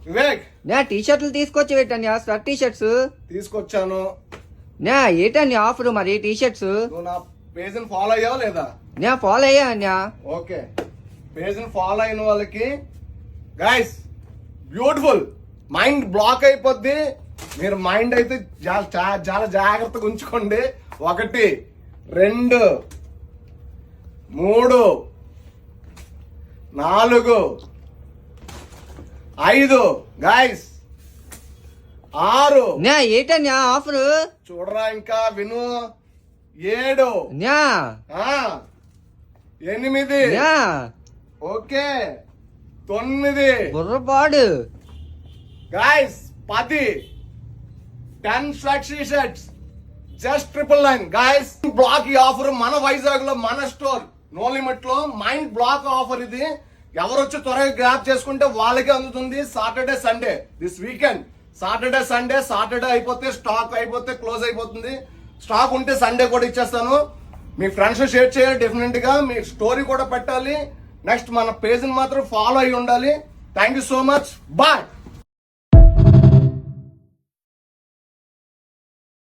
వివేక్ నే టీ షర్ట్లు తీసుకొచ్చి పెట్టాను స్వెట్ టీ షర్ట్స్ తీసుకొచ్చాను. నే ఏంటని ఆఫర్ మరి టీ షర్ట్స్ నువ్వు నా పేజ్ ని ఫాలో అయ్యావా లేదా? నే ఫాలో అయ్యా అన్యా. ఓకే, పేజ్ ని ఫాలో అయిన వాళ్ళకి గైస్ బ్యూటిఫుల్ మైండ్ బ్లాక్ అయిపోద్ది. మీరు మైండ్ అయితే చాలా జాగ్రత్తగా ఉంచుకోండి. 1 2 3 4 5 గైస్ 6 నే ఏంటన్యా ఆఫర్ చూడరా, ఇంకా విను. 7 న్యా 8 న్యా ఓకే 9 బుర్రపాడు guys 10 sweat shirts just 999 guys. Block ఈ ఆఫర్ మన వైజాగ్ లో మన స్టోర్ నో లిమిట్ లో మైండ్ బ్లాక్ ఆఫర్ ఇది. ఎవరు వచ్చి త్వరగా గ్రాప్ చేసుకుంటే వాళ్ళకే అందుతుంది. Saturday Sunday this weekend. Saturday Sunday, Saturday అయిపోతే స్టాక్ అయిపోతే క్లోజ్ అయిపోతుంది. స్టాక్ ఉంటే సండే కూడా ఇచ్చేస్తాను. మీ ఫ్రెండ్స్ షేర్ చేయాలి డెఫినెట్ గా. మీ స్టోరీ కూడా పెట్టాలి. నెక్స్ట్ మన పేజ్ ని మాత్రం ఫాలో అయి ఉండాలి. Thank you so much. Bye.